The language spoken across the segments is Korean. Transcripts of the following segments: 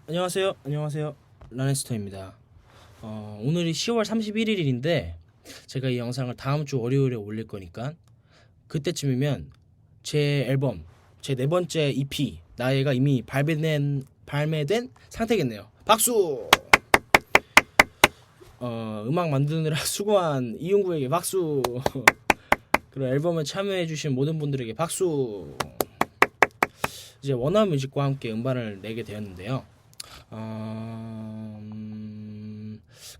안녕하세요. 라네스터입니다. 오늘이 10월 31일인데 제가 이 영상을 다음 주 월요일에 올릴 거니까 그때쯤이면 제 앨범, 제 네 번째 EP 나예가 이미 발매된 상태겠네요. 박수! 음악 만드느라 수고한 이용구에게 박수! 그리고 앨범에 참여해주신 모든 분들에게 박수! 이제 워너뮤직과 함께 음반을 내게 되었는데요.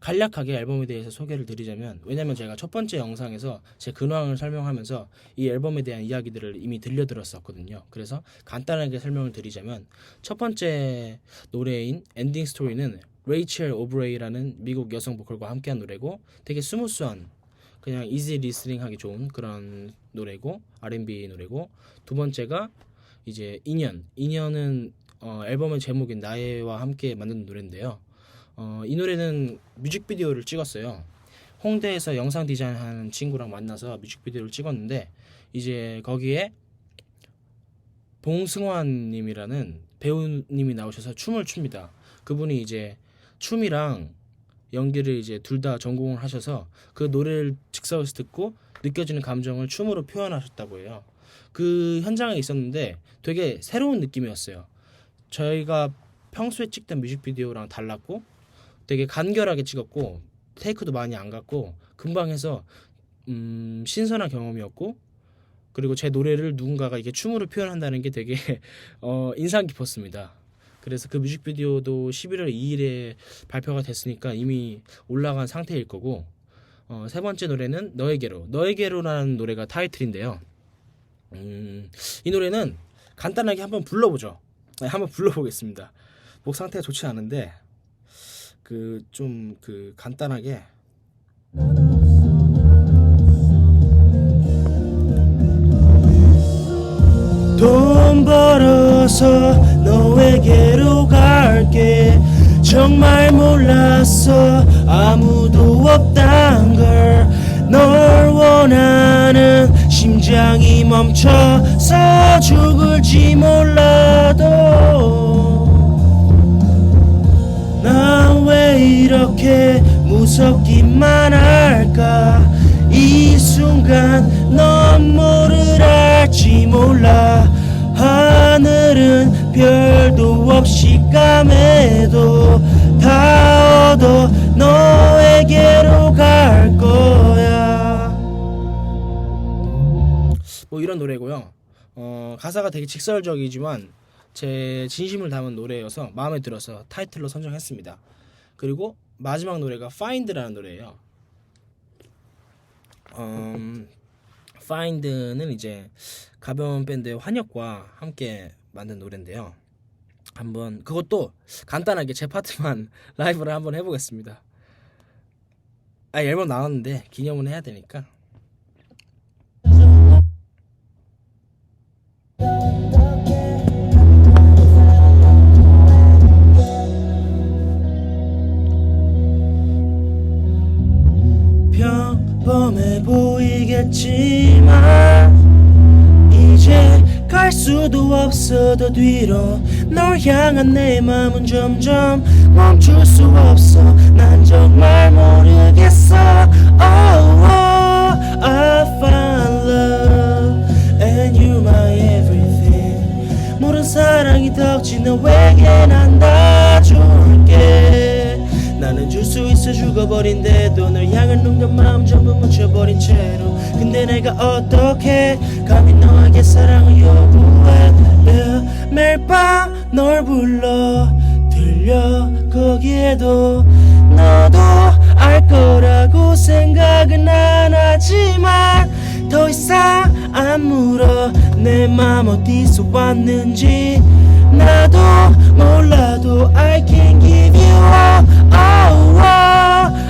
간략하게 앨범에 대해서 소개를 드리자면, 왜냐면 제가 첫 번째 영상에서 제 근황을 설명하면서 이 앨범에 대한 이야기들을 이미 들려드렸었거든요. 그래서 간단하게 설명을 드리자면, 첫 번째 노래인 엔딩 스토리는 레이첼 오브레이라는 미국 여성 보컬과 함께한 노래고, 되게 스무스한 그냥 이지 리스닝 하기 좋은 그런 노래고, R&B 노래고, 두 번째가 이제 인연은 앨범의 제목인 나예와 함께 만든 노래인데요. 이 노래는 뮤직비디오를 찍었어요. 홍대에서 영상 디자인하는 친구랑 만나서 뮤직비디오를 찍었는데, 이제 거기에 봉승환님이라는 배우님이 나오셔서 춤을 춥니다. 그분이 이제 춤이랑 연기를 이제 둘 다 전공을 하셔서 그 노래를 즉석에서 듣고 느껴지는 감정을 춤으로 표현하셨다고 해요. 그 현장에 있었는데 되게 새로운 느낌이었어요. 저희가 평소에 찍던 뮤직비디오랑 달랐고 되게 간결하게 찍었고 테이크도 많이 안 갔고 금방 해서 신선한 경험이었고, 그리고 제 노래를 누군가가 이게 춤으로 표현한다는 게 되게 인상 깊었습니다. 그래서 그 뮤직비디오도 11월 2일에 발표가 됐으니까 이미 올라간 상태일 거고, 세 번째 노래는 너에게로라는 노래가 타이틀인데요. 이 노래는 간단하게 한번 불러보죠. 한번 불러보겠습니다. 목 상태가 좋지 않은데 좀 간단하게. 돈 벌어서 너에게로 갈게. 정말 몰랐어 아무도 없단 걸. 널 원하는 심장이 멈춰서 죽을지 몰라도 나 왜 이렇게 무섭기만 할까. 이 순간 넌 뭐를 할지 몰라. 하늘은 별도 없이 까매도 다 얻어 너에게로 갈 거야. 뭐 이런 노래고요. 가사가 되게 직설적이지만 제 진심을 담은 노래여서 마음에 들어서 타이틀로 선정했습니다. 그리고 마지막 노래가 Find라는 노래예요. Find는 이제 가벼운 밴드의 환혁과 함께 만든 노래인데요. 한번 그것도 간단하게 제 파트만 라이브를 한번 해보겠습니다. 앨범 나왔는데 기념은 해야 되니까. 평범해 보이겠지만 이제 갈 수도 없어 더 뒤로. 널 향한 내 맘은 점점 멈출 수 없어. 난 정말 모르겠어. Oh, I found love and you're my everything. 모든 사랑이 덕진 너에게 난 다 줄게. 나는 줄 수 있어 죽어버린데도 널 향한 눈과 마음 전부 묻혀버린 채로. 근데 내가 어떻게 감히 너에게 사랑을 요구해. 매일 밤 널 불러 들려 거기에도 너도 알 거라고 생각은 안 하지만 더 이상 안 물어 내 맘 어디서 왔는지. 나도 몰라도 I can give you all. Oh,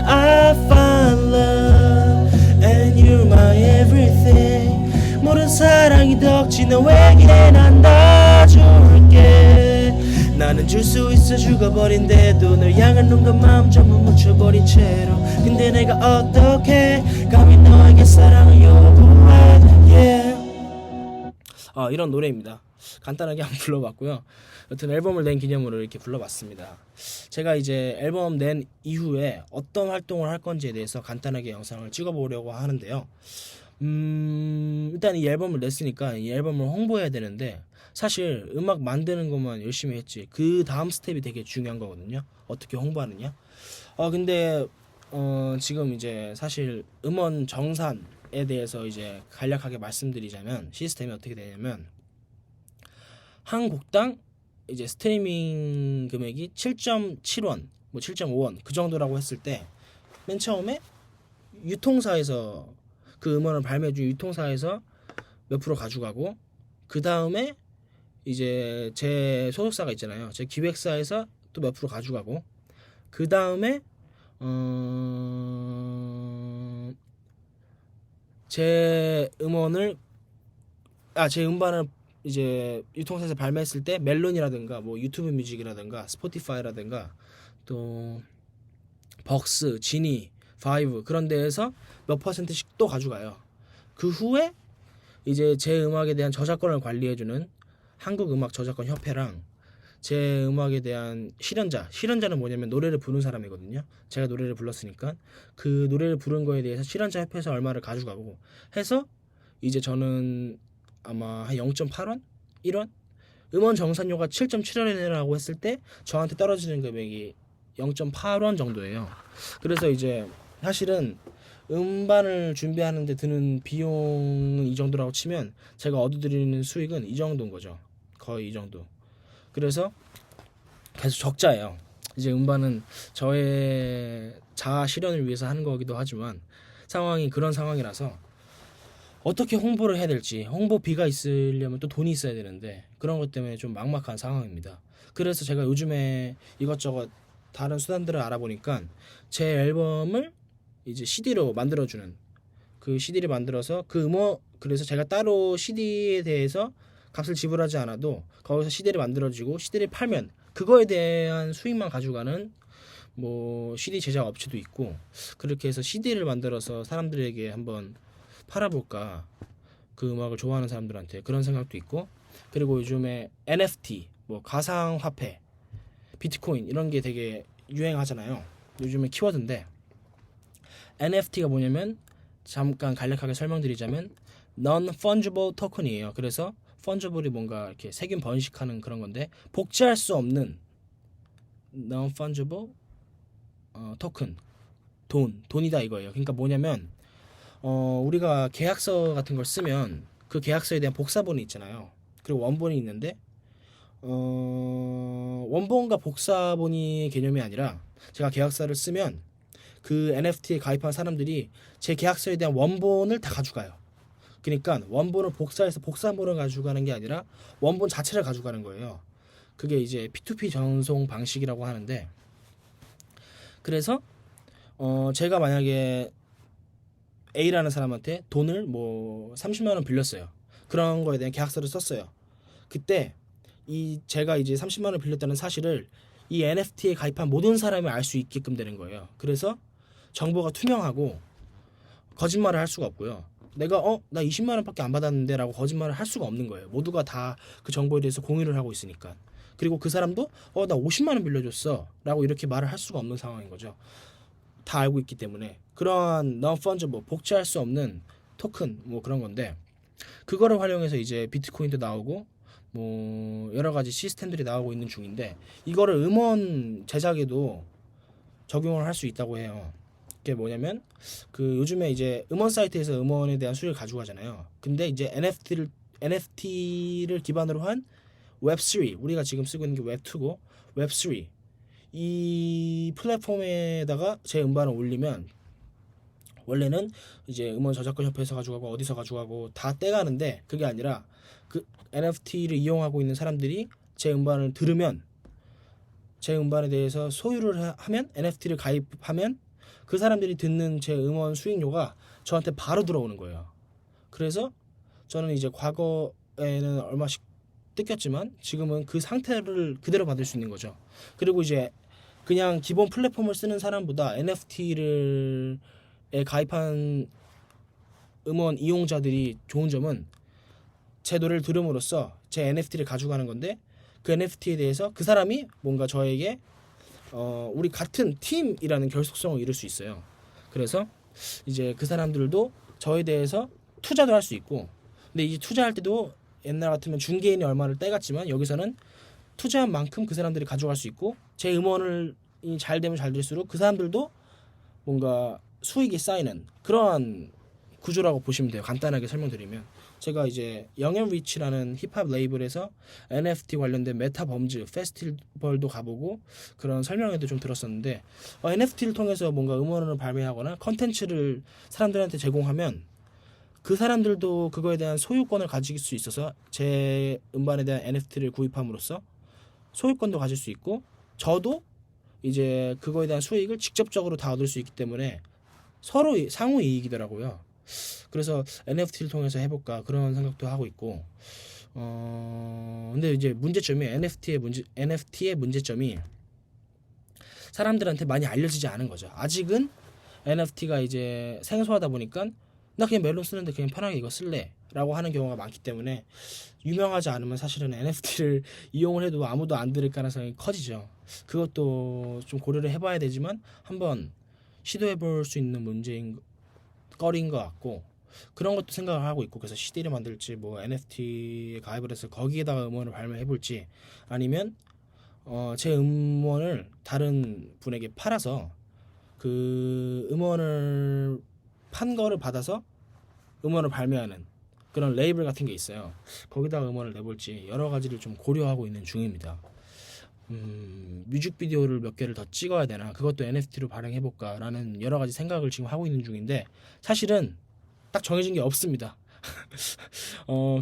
I found love and you're my everything. 모든 사랑이 덕지 너에게 난 다 줄게. 나는 줄 수 있어 죽어버린데도 널 향한 눈과 마음 전부 묻혀버린 채로. 근데 내가 어떻게 감히 너에게 사랑을 요구해. Yeah. 이런 노래입니다. 간단하게 한번 불러봤고요. 여튼 앨범을 낸 기념으로 이렇게 불러봤습니다. 제가 이제 앨범 낸 이후에 어떤 활동을 할 건지에 대해서 간단하게 영상을 찍어보려고 하는데요. 일단 이 앨범을 냈으니까 이 앨범을 홍보해야 되는데, 사실 음악 만드는 것만 열심히 했지 그 다음 스텝이 되게 중요한 거거든요. 어떻게 홍보하느냐. 근데 지금 이제 사실 음원 정산에 대해서 이제 간략하게 말씀드리자면, 시스템이 어떻게 되냐면, 한 곡당 이제 스트리밍 금액이 7.7원, 뭐 7.5원 그 정도라고 했을 때, 맨 처음에 유통사에서 그 음원을 발매해준 유통사에서 몇 프로 가져가고, 그 다음에 이제 제 소속사가 있잖아요. 제 기획사에서 또 몇 프로 가져가고, 그 다음에 제 음원을 제 음반을 이제 유통사에서 발매했을 때 멜론이라든가 뭐 유튜브 뮤직이라든가 스포티파이라든가 또 벅스, 지니, 바이브 그런 데에서 몇 퍼센트씩 또 가져가요. 그 후에 이제 제 음악에 대한 저작권을 관리해주는 한국음악저작권협회랑 제 음악에 대한 실현자는 뭐냐면 노래를 부른 사람이거든요. 제가 노래를 불렀으니까 그 노래를 부른 거에 대해서 실현자 협회에서 얼마를 가져가고 해서, 이제 저는 아마 한 0.8원? 1원? 음원 정산료가 7.7원이라고 했을 때 저한테 떨어지는 금액이 0.8원 정도예요. 그래서 이제 사실은 음반을 준비하는데 드는 비용은 이 정도라고 치면 제가 얻어들이는 수익은 이 정도인 거죠. 거의 이 정도. 그래서 계속 적자예요. 이제 음반은 저의 자아 실현을 위해서 하는 거기도 하지만 상황이 그런 상황이라서 어떻게 홍보를 해야 될지, 홍보비가 있으려면 또 돈이 있어야 되는데 그런 것 때문에 좀 막막한 상황입니다. 그래서 제가 요즘에 이것저것 다른 수단들을 알아보니까 제 앨범을 이제 CD로 만들어주는, 그 CD를 만들어서 그래서 제가 따로 CD에 대해서 값을 지불하지 않아도 거기서 CD를 만들어주고 CD를 팔면 그거에 대한 수익만 가져가는 뭐 CD 제작 업체도 있고, 그렇게 해서 CD를 만들어서 사람들에게 한번 팔아볼까, 그 음악을 좋아하는 사람들한테 그런 생각도 있고, 그리고 요즘에 NFT 뭐 가상화폐, 비트코인 이런 게 되게 유행하잖아요. 요즘에 키워드인데, NFT가 뭐냐면 잠깐 간략하게 설명드리자면 Non-Fungible Token이에요. 그래서 펀저블이 뭔가 이렇게 세균 번식하는 그런 건데, 복제할 수 없는 Non-Fungible 토큰, 돈이다 이거예요. 그러니까 뭐냐면 우리가 계약서 같은 걸 쓰면 그 계약서에 대한 복사본이 있잖아요. 그리고 원본이 있는데 원본과 복사본이 개념이 아니라, 제가 계약서를 쓰면 그 NFT에 가입한 사람들이 제 계약서에 대한 원본을 다 가져가요. 그러니까 원본을 복사해서 복사본을 가져가는 게 아니라 원본 자체를 가져가는 거예요. 그게 이제 P2P 전송 방식이라고 하는데, 그래서 제가 만약에 A라는 사람한테 돈을 뭐 30만 원 빌렸어요. 그런 거에 대한 계약서를 썼어요. 그때 제가 이제 30만 원 빌렸다는 사실을 이 NFT에 가입한 모든 사람이 알 수 있게끔 되는 거예요. 그래서 정보가 투명하고 거짓말을 할 수가 없고요. 내가 나 20만 원밖에 안 받았는데 라고 거짓말을 할 수가 없는 거예요. 모두가 다 그 정보에 대해서 공유를 하고 있으니까. 그리고 그 사람도 나 50만 원 빌려줬어 라고 이렇게 말을 할 수가 없는 상황인 거죠. 다 알고 있기 때문에. 그러한 non-fungible, 복제할 수 없는 토큰 뭐 그런 건데, 그거를 활용해서 이제 비트코인도 나오고 뭐 여러 가지 시스템들이 나오고 있는 중인데, 이거를 음원 제작에도 적용을 할 수 있다고 해요. 그게 뭐냐면, 그 요즘에 이제 음원 사이트에서 음원에 대한 수익을 가져가잖아요. 근데 이제 NFT를 기반으로 한 웹3, 우리가 지금 쓰고 있는 게 웹2고 웹3, 이 플랫폼에다가 제 음반을 올리면, 원래는 이제 음원 저작권 협회에서 가져가고 어디서 가져가고 다 떼가는데, 그게 아니라 그 NFT를 이용하고 있는 사람들이 제 음반을 들으면, 제 음반에 대해서 소유를 하면, NFT를 가입하면 그 사람들이 듣는 제 음원 수익료가 저한테 바로 들어오는 거예요. 그래서 저는 이제 과거에는 얼마씩 뜯겼지만 지금은 그 상태를 그대로 받을 수 있는 거죠. 그리고 이제 그냥 기본 플랫폼을 쓰는 사람보다 NFT를 가입한 음원 이용자들이 좋은 점은 제 노래를 들음으로써 제 NFT를 가져가는 건데 그 NFT에 대해서 그 사람이 뭔가 저에게 우리 같은 팀이라는 결속성을 이룰 수 있어요. 그래서 이제 그 사람들도 저에 대해서 투자도 할 수 있고, 근데 이제 투자할 때도 옛날 같으면 중개인이 얼마를 떼갔지만 여기서는 투자한 만큼 그 사람들이 가져갈 수 있고, 제 음원을 잘 되면 잘 될수록 그 사람들도 뭔가 수익이 쌓이는 그러한 구조라고 보시면 돼요. 간단하게 설명드리면 제가 이제 영앤리치라는 힙합 레이블에서 NFT 관련된 메타 범즈 페스티벌도 가보고 그런 설명회도 좀 들었었는데 NFT를 통해서 뭔가 음원을 발매하거나 컨텐츠를 사람들한테 제공하면 그 사람들도 그거에 대한 소유권을 가질 수 있어서 제 음반에 대한 NFT를 구입함으로써 소유권도 가질 수 있고 저도 이제 그거에 대한 수익을 직접적으로 다 얻을 수 있기 때문에 서로 상호 이익이더라고요. 그래서 NFT를 통해서 해볼까 그런 생각도 하고 있고, 근데 이제 문제점이 NFT의 문제점이 사람들한테 많이 알려지지 않은 거죠. 아직은 NFT가 이제 생소하다 보니까 나 그냥 멜론 쓰는데 그냥 편하게 이거 쓸래라고 하는 경우가 많기 때문에 유명하지 않으면 사실은 NFT를 이용을 해도 아무도 안 들을 가능성이 커지죠. 그것도 좀 고려를 해봐야 되지만 한번 시도해볼 수 있는 문제인 거리인 것 같고, 그런 것도 생각을 하고 있고, 그래서 CD를 만들지 뭐 NFT에 가입을 해서 거기에다가 음원을 발매해볼지 아니면 제 음원을 다른 분에게 팔아서 그 음원을 판 거를 받아서 음원을 발매하는 그런 레이블 같은 게 있어요. 거기다가 음원을 내볼지 여러 가지를 좀 고려하고 있는 중입니다. 뮤직비디오를 몇 개를 더 찍어야 되나, 그것도 NFT로 발행해볼까 라는 여러 가지 생각을 지금 하고 있는 중인데 사실은 딱 정해진 게 없습니다.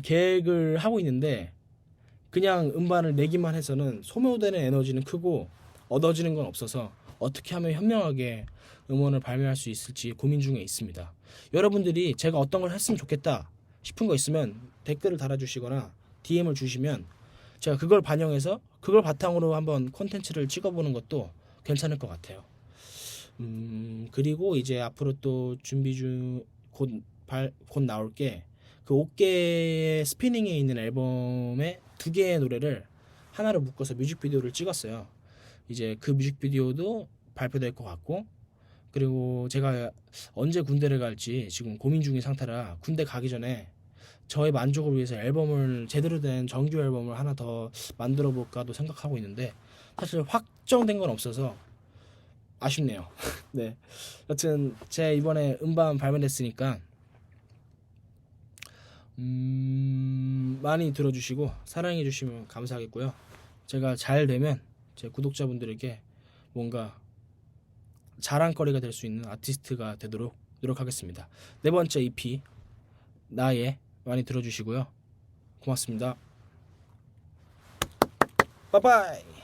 계획을 하고 있는데 그냥 음반을 내기만 해서는 소모되는 에너지는 크고 얻어지는 건 없어서 어떻게 하면 현명하게 음원을 발매할 수 있을지 고민 중에 있습니다. 여러분들이 제가 어떤 걸 했으면 좋겠다 싶은 거 있으면 댓글을 달아주시거나 DM을 주시면 제가 그걸 반영해서 그걸 바탕으로 한번 콘텐츠를 찍어보는 것도 괜찮을 것 같아요. 그리고 이제 앞으로 또 준비 중 곧 나올 게 그 5개의 스피닝에 있는 앨범의 2개의 노래를 하나로 묶어서 뮤직비디오를 찍었어요. 이제 그 뮤직비디오도 발표될 것 같고, 그리고 제가 언제 군대를 갈지 지금 고민 중인 상태라 군대 가기 전에 저의 만족을 위해서 앨범을 제대로 된 정규 앨범을 하나 더 만들어 볼까도 생각하고 있는데 사실 확정된 건 없어서 아쉽네요. 네, 여튼 제 이번에 음반 발매됐으니까 많이 들어주시고 사랑해 주시면 감사하겠고요. 제가 잘 되면 제 구독자분들에게 뭔가 자랑거리가 될 수 있는 아티스트가 되도록 노력하겠습니다. 네 번째 EP 나의 많이 들어주시고요. 고맙습니다. 빠빠이.